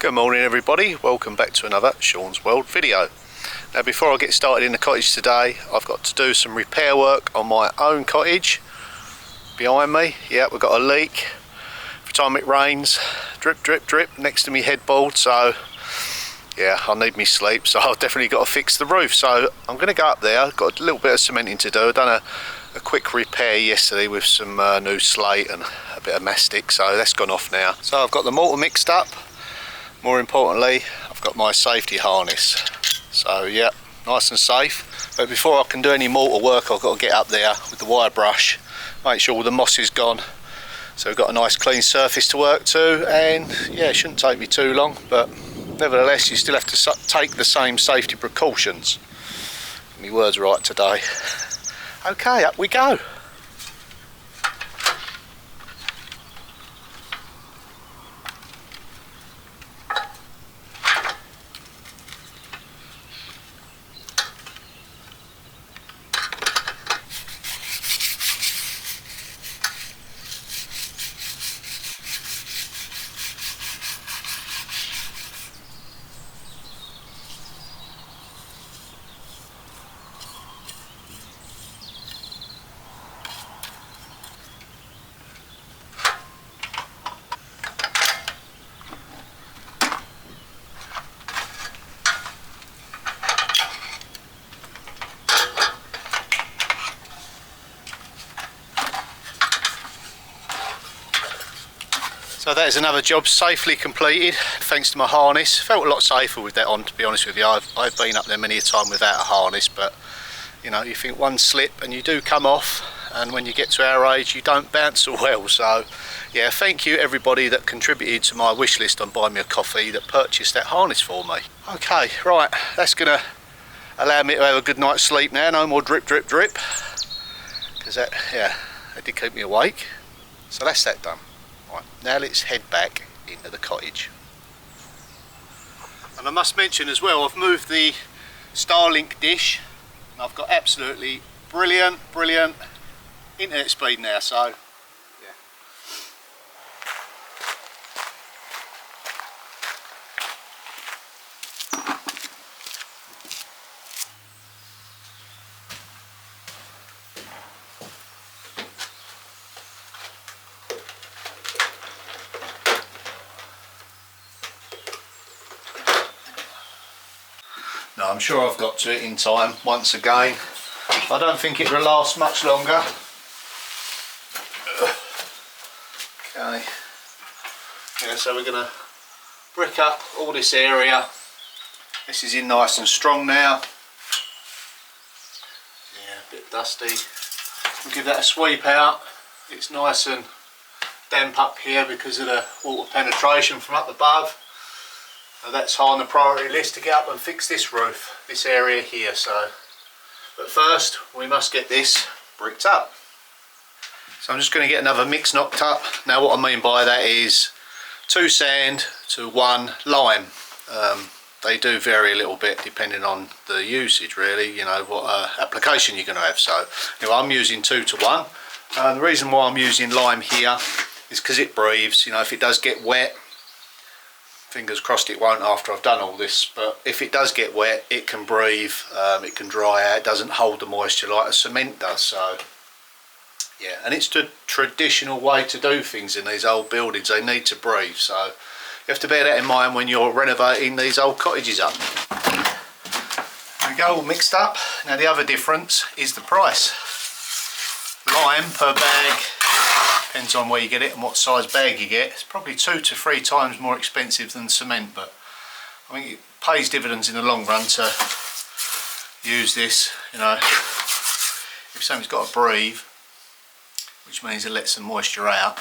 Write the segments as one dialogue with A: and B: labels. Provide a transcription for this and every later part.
A: Good morning everybody, welcome back to another Sean's World video. Now before I get started in the cottage today, I've got to do some repair work on my own cottage. Behind me, yeah, we've got a leak. Every time it rains, drip drip drip next to me headboard, so yeah, I need me sleep, so I've definitely got to fix the roof. So I'm going to go up there. I've got a little bit of cementing to do. I've done a quick repair yesterday with some new slate and a bit of mastic, so that's gone off now. So I've got the mortar mixed up. More importantly, I've got my safety harness. So yeah, nice and safe. But before I can do any mortar work, I've got to get up there with the wire brush, make sure all the moss is gone. So we've got a nice clean surface to work to, and yeah, it shouldn't take me too long, but nevertheless you still have to take the same safety precautions. Get my words right today. Okay, up we go. So that is another job safely completed thanks to my harness. Felt a lot safer with that on, to be honest with you. I've been up there many a time without a harness, but you know, you think one slip and you do come off, and when you get to our age you don't bounce so well. So yeah, thank you everybody that contributed to my wish list on Buy Me a Coffee that purchased that harness for me. Okay, right, that's gonna allow me to have a good night's sleep now. No more drip drip drip, because that did keep me awake. So that's that done. Right, now let's head back into the cottage. And I must mention as well, I've moved the Starlink dish and I've got absolutely brilliant internet speed now, so yeah. No, I'm sure I've got to it in time once again. I don't think it will last much longer. Okay. Yeah, so we're going to brick up all this area. This is in nice and strong now. Yeah, a bit dusty. We'll give that a sweep out. It's nice and damp up here because of the water penetration from up above. That's high on the priority list to get up and fix this roof, this area here. So, but first we must get this bricked up. So I'm just going to get another mix knocked up. Now what I mean by that is 2 sand to 1 lime. They do vary a little bit depending on the usage, really, you know, what application you're going to have. So anyway, I'm using 2 to 1. The reason why I'm using lime here is because it breathes. You know, if it does get wet, fingers crossed it won't after I've done all this, but if it does get wet it can breathe, it can dry out, it doesn't hold the moisture like a cement does. So yeah, and it's the traditional way to do things in these old buildings. They need to breathe, so you have to bear that in mind when you're renovating these old cottages up. There we go, all mixed up. Now the other difference is the price. Lime per bag, depends on where you get it and what size bag you get. It's probably 2 to 3 times more expensive than cement, but I think it pays dividends in the long run to use this. You know, if something's got to breathe, which means it lets some moisture out.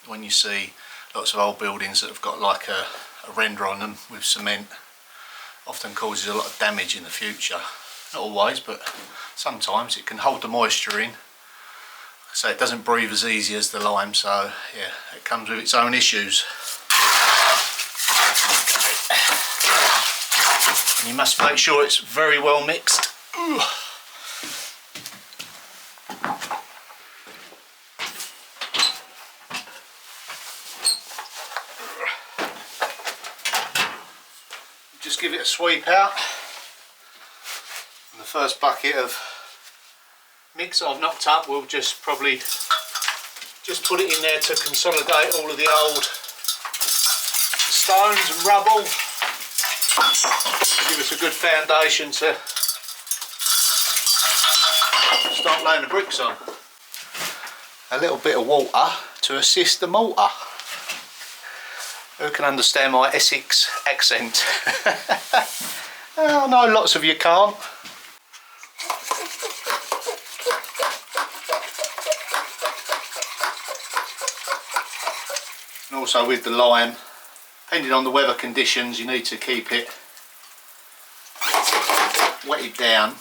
A: When you see lots of old buildings that have got like a render on them with cement, often causes a lot of damage in the future. Not always, but sometimes it can hold the moisture in. So it doesn't breathe as easy as the lime, so yeah, it comes with its own issues. And you must make sure it's very well mixed. Ooh. just give it a sweep out. And the first bucket of mix I've knocked up, we'll just probably just put it in there to consolidate all of the old stones and rubble. Give us a good foundation to start laying the bricks on. A little bit of water to assist the mortar. Who can understand my Essex accent? Oh, no, lots of you can't. And also with the lime, depending on the weather conditions, you need to keep it wetted down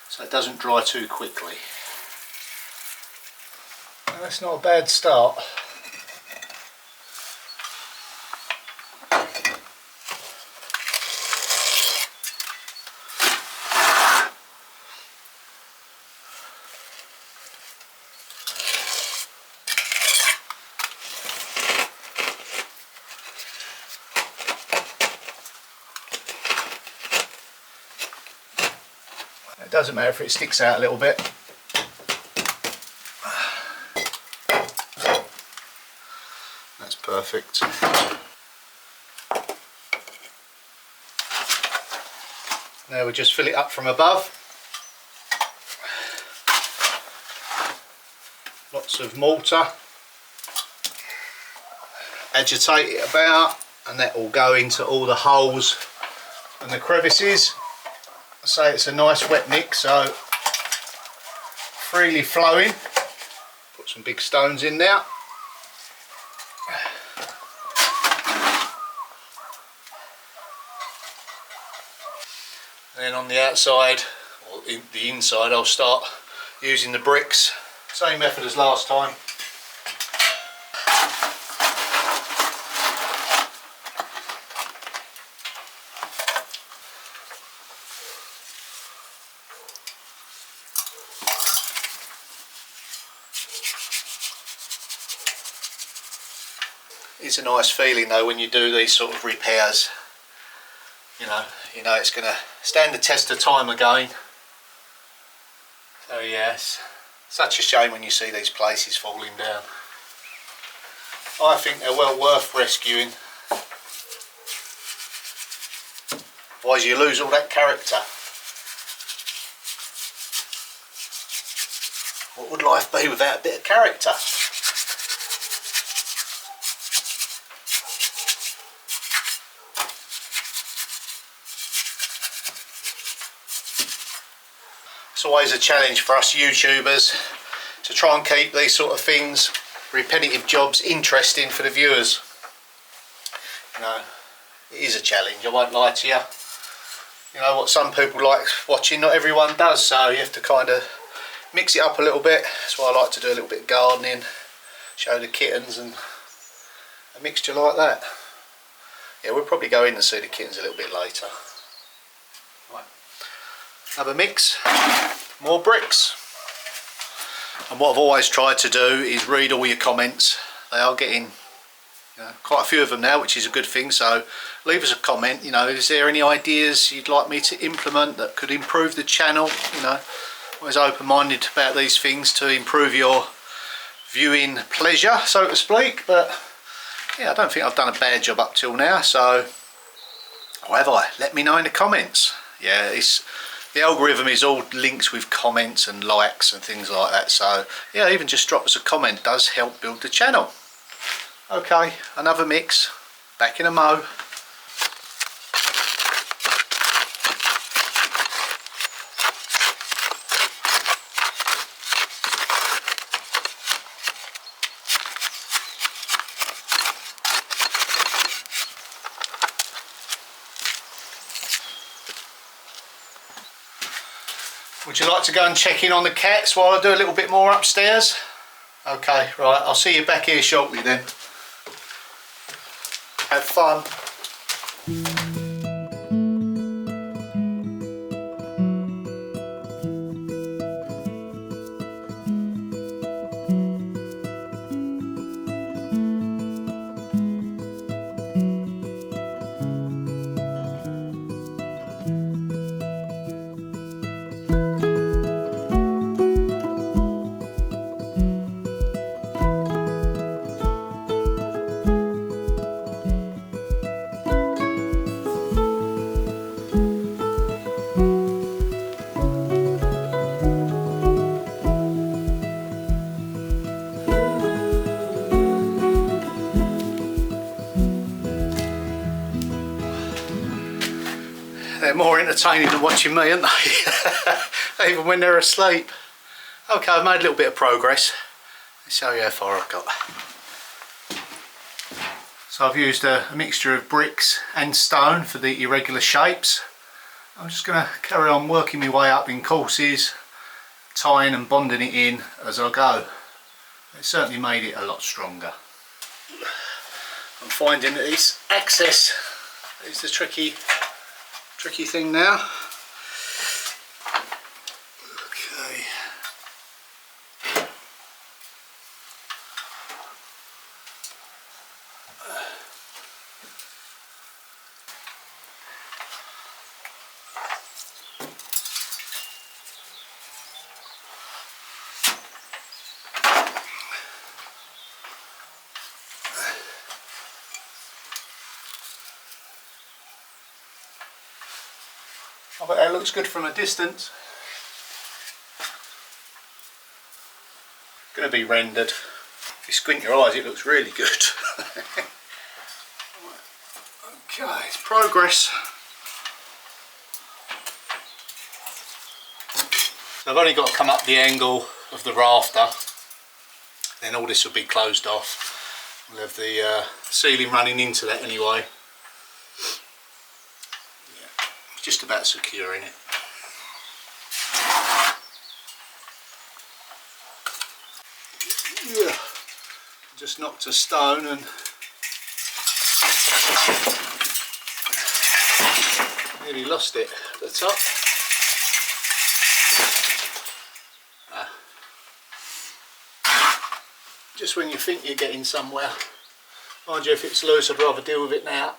A: so it doesn't dry too quickly. And that's not a bad start. It doesn't matter if it sticks out a little bit. That's perfect. Now we just fill it up from above. Lots of mortar. Agitate it about, and that will go into all the holes and the crevices. So it's a nice wet mix, so freely flowing. Put some big stones in there. And then on the outside, or the inside, I'll start using the bricks. Same method as last time. It's a nice feeling though when you do these sort of repairs. You know it's going to stand the test of time again. So yes, such a shame when you see these places falling down. I think they're well worth rescuing. Otherwise you lose all that character. What would life be without a bit of character? It's always a challenge for us YouTubers to try and keep these sort of things, repetitive jobs, interesting for the viewers. You know, it is a challenge, I won't lie to you. You know what some people like watching, not everyone does, so you have to kind of mix it up a little bit. That's why I like to do a little bit of gardening, show the kittens and a mixture like that. Yeah, we'll probably go in and see the kittens a little bit later. Right. Another mix, more bricks. And what I've always tried to do is read all your comments. They are getting quite a few of them now, which is a good thing, so leave us a comment. You know, is there any ideas you'd like me to implement that could improve the channel? You know, always open-minded about these things to improve your viewing pleasure, so to speak. But yeah, I don't think I've done a bad job up till now, so or have I? Let me know in the comments. Yeah, the algorithm is all links with comments and likes and things like that, so yeah, even just drop us a comment does help build the channel. Okay, another mix, back in a mo. Would you like to go and check in on the cats while I do a little bit more upstairs? Okay, right, I'll see you back here shortly then. Have fun. They're more entertaining than watching me, aren't they? Even when they're asleep. Okay, I've made a little bit of progress. Let's show you how far I've got. So I've used a mixture of bricks and stone for the irregular shapes. I'm just going to carry on working my way up in courses, tying and bonding it in as I go. It certainly made it a lot stronger. I'm finding that this access is the tricky thing now. Okay. I bet that looks good from a distance. Going to be rendered. If you squint your eyes, it looks really good. Okay, it's progress. So I've only got to come up the angle of the rafter, then all this will be closed off. We'll have the ceiling running into that anyway. Just about securing it. Yeah, just knocked a stone and nearly lost it at the top. Just when you think you're getting somewhere. Mind you, if it's loose, I'd rather deal with it now.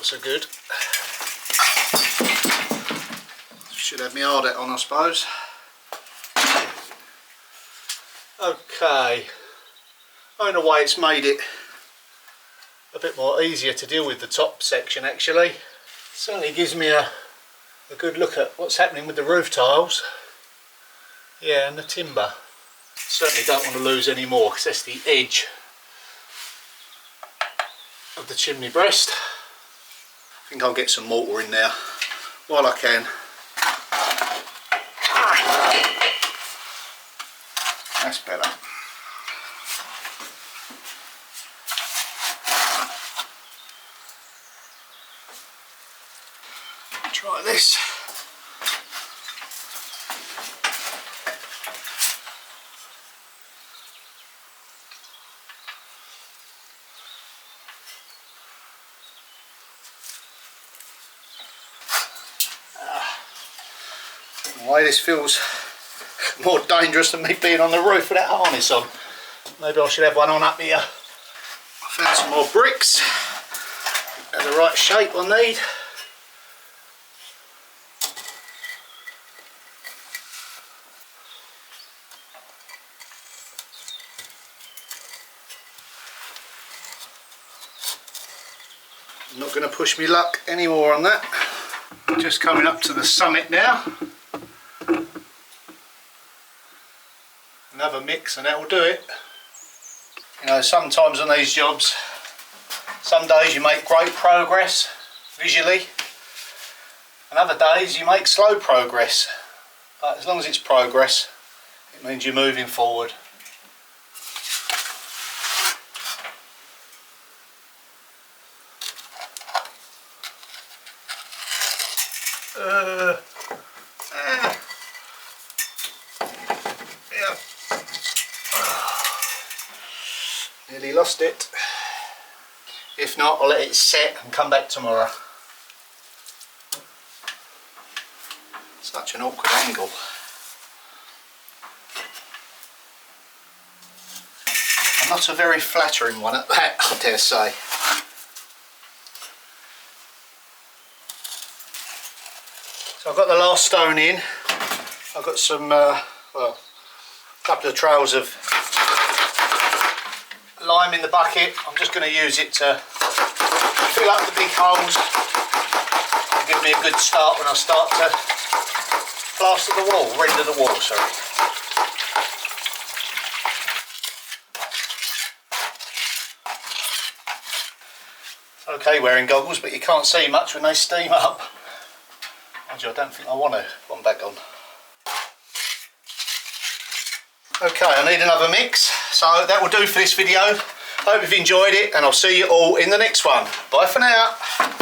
A: So good. Should have my hard hat on, I suppose. Okay. In a way, it's made it a bit more easier to deal with the top section actually. Certainly gives me a good look at what's happening with the roof tiles. Yeah, and the timber. Certainly don't want to lose any more because that's the edge of the chimney breast. I think I'll get some mortar in there while I can. That's better. Try this. Why this feels more dangerous than me being on the roof with that harness on. Maybe I should have one on up here. I found some more bricks. They're the right shape I need. I'm not going to push me luck anymore on that. Just coming up to the summit now. Another mix and that will do it. You know, sometimes on these jobs, some days you make great progress visually, and other days you make slow progress. But as long as it's progress, it means you're moving forward. Nearly lost it. If not, I'll let it set and come back tomorrow. Such an awkward angle. And not a very flattering one at that, I dare say. So I've got the last stone in. I've got some, well, a couple of trails of lime in the bucket. I'm just going to use it to fill up the big holes and give me a good start when I start to plaster the wall, render the wall, sorry. Okay, wearing goggles, but you can't see much when they steam up. Actually, I don't think I want to put them back on. Okay, I need another mix, so that will do for this video. Hope you've enjoyed it, and I'll see you all in the next one. Bye for now.